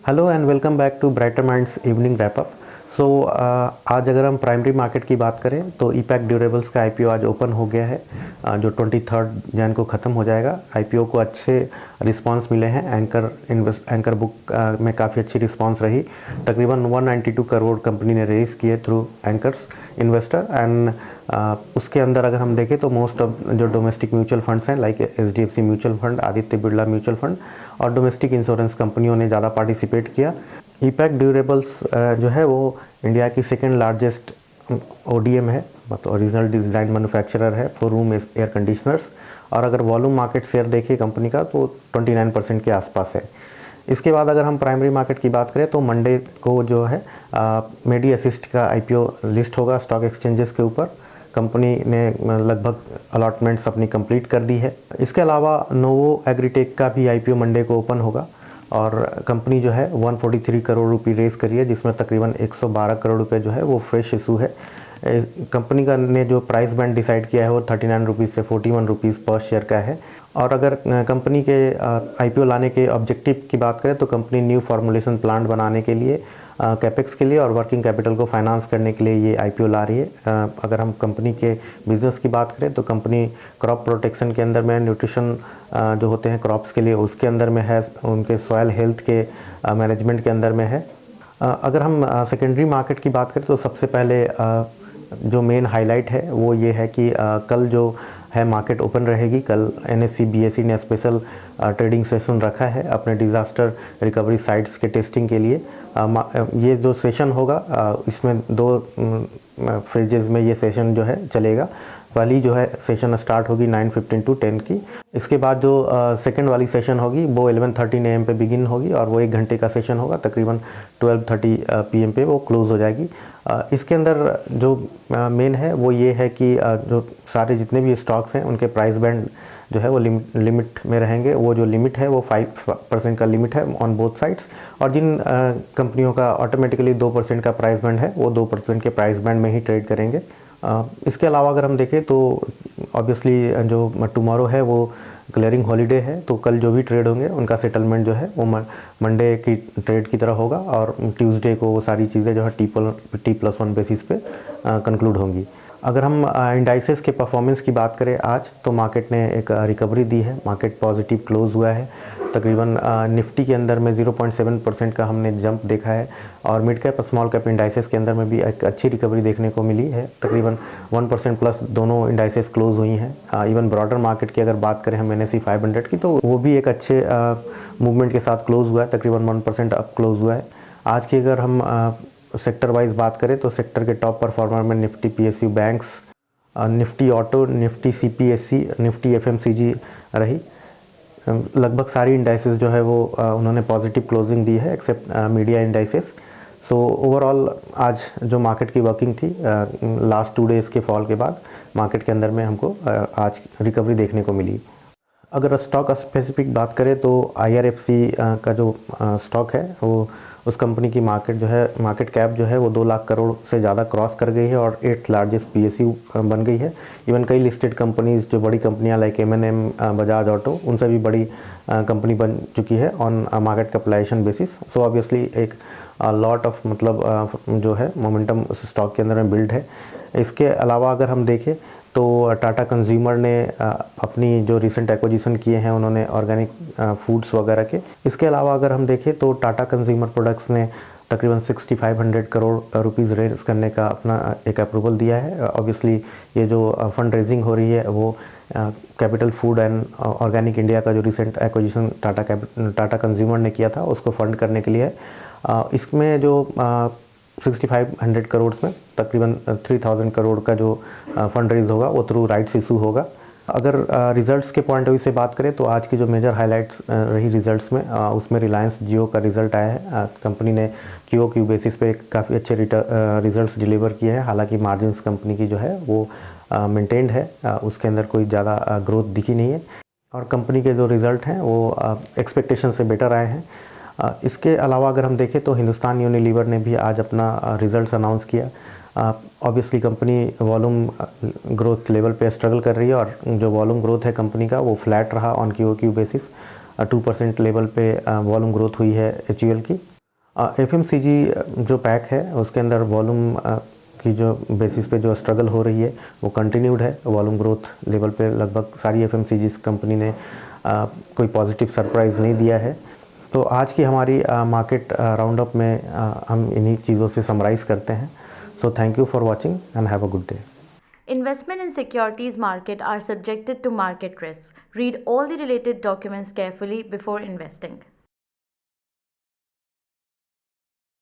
Hello and welcome back to Brighter Minds evening wrap up. So आज अगर हम primary market की बात करें तो ईपैक ड्यूरेबल्स का आईपीओ आज ओपन हो गया है, जो 23 जैन को ख़त्म हो जाएगा। आईपीओ को अच्छे रिस्पांस मिले हैं। एंकर बुक में काफ़ी अच्छी रिस्पांस रही। तकरीबन 192 करोड़ कंपनी ने रेज किए थ्रू एंकर्स इन्वेस्टर। एंड उसके अंदर अगर हम देखें तो मोस्ट ऑफ जो डोमेस्टिक म्यूचुअल फंड्स हैं like HDFC mutual fund, Aditya Birla mutual fund और डोमेस्टिक इंश्योरेंस कंपनियों ने ज़्यादा पार्टिसिपेट किया। ईपैक ड्यूरेबल्स जो है वो इंडिया की सेकेंड लार्जेस्ट ओडीएम है, मतलब ओरिजिनल डिज़ाइन मैन्युफैक्चरर है फॉर रूम एयर कंडीशनर्स। और अगर वॉल्यूम मार्केट शेयर देखें कंपनी का तो 29% के आसपास है। इसके बाद अगर हम प्राइमरी मार्केट की बात करें तो मंडे को जो है मेडी असिस्ट का आईपीओ लिस्ट होगा स्टॉक एक्सचेंजेस के ऊपर। कंपनी ने लगभग अलॉटमेंट्स अपनी कंप्लीट कर दी है। इसके अलावा नोवो एग्रीटेक का भी आईपीओ मंडे को ओपन होगा और कंपनी जो है 143 करोड़ रुपये रेज़ करी है, जिसमें तकरीबन 112 करोड़ रुपये जो है वो फ्रेश इशू है। कंपनी का ने जो प्राइस बैंड डिसाइड किया है वो 39 रुपीज़ से 41 रुपीज़ पर शेयर का है। और अगर कंपनी के आईपीओ लाने के ऑब्जेक्टिव की बात करें तो कंपनी न्यू फॉर्मुलेशन प्लांट बनाने के लिए, कैपेक्स के लिए और वर्किंग कैपिटल को फाइनेंस करने के लिए ये आईपीओ ला रही है। अगर हम कंपनी के बिज़नेस की बात करें तो कंपनी क्रॉप प्रोटेक्शन के अंदर में, न्यूट्रिशन जो होते हैं क्रॉप्स के लिए उसके अंदर में है, उनके सॉयल हेल्थ के मैनेजमेंट के अंदर में है। अगर हम सेकेंडरी मार्केट की बात करें तो सबसे पहले जो मेन हाईलाइट है वो ये है कि कल जो है मार्केट ओपन रहेगी। कल एनएससी बीएसई ने स्पेशल ट्रेडिंग सेशन रखा है अपने डिज़ास्टर रिकवरी साइट्स के टेस्टिंग के लिए। ये जो सेशन होगा इसमें दो फेजेस में ये सेशन जो है चलेगा। पहली जो है सेशन स्टार्ट होगी 9:15 to 10 की। इसके बाद जो सेकंड वाली सेशन होगी वो 11:13 AM पे बिगिन होगी और वो 1 घंटे का सेशन होगा। तकरीबन 12:30 PM पे वो क्लोज़ हो जाएगी। इसके अंदर जो मेन है वो ये है कि जो सारे जितने भी स्टॉक्स हैं उनके प्राइस बैंड जो है वो लिमिट में रहेंगे। वो जो लिमिट है वो 5% का लिमिट है ऑन बोथ साइड्स। और जिन कंपनियों का ऑटोमेटिकली 2% का प्राइस बैंड है वो 2% के प्राइस बैंड में ही ट्रेड करेंगे। इसके अलावा अगर हम देखें तो ऑब्वियसली जो टुमारो है वो क्लियरिंग हॉलीडे है, तो कल जो भी ट्रेड होंगे उनका सेटलमेंट जो है वो मंडे की ट्रेड की तरह होगा और ट्यूसडे को वो सारी चीज़ें जो है T+1 बेसिस पे कंक्लूड होंगी। अगर हम इंडाइसेस के परफॉर्मेंस की बात करें आज तो मार्केट ने एक रिकवरी दी है। मार्केट पॉजिटिव क्लोज हुआ है। तकरीबन निफ्टी के अंदर में 0.7% का हमने जंप देखा है और mid cap small cap indices के अंदर में भी एक अच्छी रिकवरी देखने को मिली है। तकरीबन 1% प्लस दोनों इंडाइसेस क्लोज हुई हैं। इवन ब्रॉडर मार्केट की अगर बात करें हम NSE 500 की तो वो भी एक अच्छे मूवमेंट के साथ क्लोज हुआ है, तकरीबन 1% अप क्लोज हुआ है। आज की अगर हम सेक्टर वाइज बात करें तो सेक्टर के टॉप परफॉर्मर में Nifty PSU banks, Nifty auto, Nifty CPSE, Nifty FMCG रही। लगभग सारी इंडाइसेस जो है वो उन्होंने पॉजिटिव क्लोजिंग दी है except media indices. So overall आज जो मार्केट की वर्किंग थी लास्ट 2 डेज़ के फॉल के बाद मार्केट के अंदर में हमको आज रिकवरी देखने को मिली। अगर स्टॉक स्पेसिफिक बात करें तो IRFC का जो स्टॉक है वो उस कंपनी की मार्केट कैप जो है वो 2 लाख करोड़ से ज़्यादा क्रॉस कर गई है और 8th लार्जेस्ट PSU बन गई है। इवन कई लिस्टेड कंपनीज जो बड़ी कंपनियां लाइक M&M, बजाज ऑटो, उनसे भी बड़ी कंपनी बन चुकी है on market capitalisation basis. So obviously एक लॉट ऑफ मतलब जो है मोमेंटम उस स्टॉक के अंदर में बिल्ड है। इसके अलावा अगर हम देखें तो टाटा कंज्यूमर ने अपनी जो रिसेंट एक्विजिशन किए हैं उन्होंने ऑर्गेनिक फूड्स वगैरह के। इसके अलावा अगर हम देखें तो टाटा कंज्यूमर प्रोडक्ट्स ने तकरीबन 6500 करोड़ रुपीज़ रेज करने का अपना एक अप्रूवल दिया है। ऑब्वियसली ये जो फंड रेजिंग हो रही है वो capital food and organic India का जो रिसेंट एक्विजिशन टाटा कंज्यूमर ने किया था उसको फंड करने के लिए है। इसमें जो 6500 करोड़ में तकरीबन 3000 करोड़ का जो फंड रेज होगा वो थ्रू राइट्स इशू होगा। अगर रिजल्ट्स के पॉइंट ऑफ व्यू से बात करें तो आज की जो मेजर हाइलाइट्स रही रिजल्ट्स में उसमें रिलायंस जियो का रिजल्ट आया है। कंपनी ने QOQ बेसिस पे काफ़ी अच्छे रिजल्ट्स डिलीवर किए हैं। हालांकि मार्जिन्स कंपनी की जो है वो मेंटेन्ड है, उसके अंदर कोई ज़्यादा ग्रोथ दिखी नहीं है और कंपनी के जो रिज़ल्ट हैं वो एक्सपेक्टेशन से बेटर आए हैं। इसके अलावा अगर हम देखें तो हिंदुस्तान यूनिलीवर ने भी आज अपना रिजल्ट्स अनाउंस किया। Obviously company volume growth level पे स्ट्रगल कर रही है और जो वॉल्यूम ग्रोथ है कंपनी का वो फ्लैट रहा ऑन QOQ बेसिस। 2% लेवल पे वॉल्यूम ग्रोथ हुई है HUL की। एफएमसीजी जो पैक है उसके अंदर वॉल्यूम की जो बेसिस पे जो स्ट्रगल हो रही है वो कंटिन्यूड है। वॉल्यूम ग्रोथ लेवल पे लगभग सारी एफएमसीजी कंपनी ने कोई पॉजिटिव सरप्राइज़ नहीं दिया है। तो आज की हमारी मार्केट राउंड अप में हम इन्हीं चीज़ों से समराइज़ करते हैं। So thank you for watching and have a good day. Investment in securities market are subjected to market risks. Read all the related documents carefully before investing.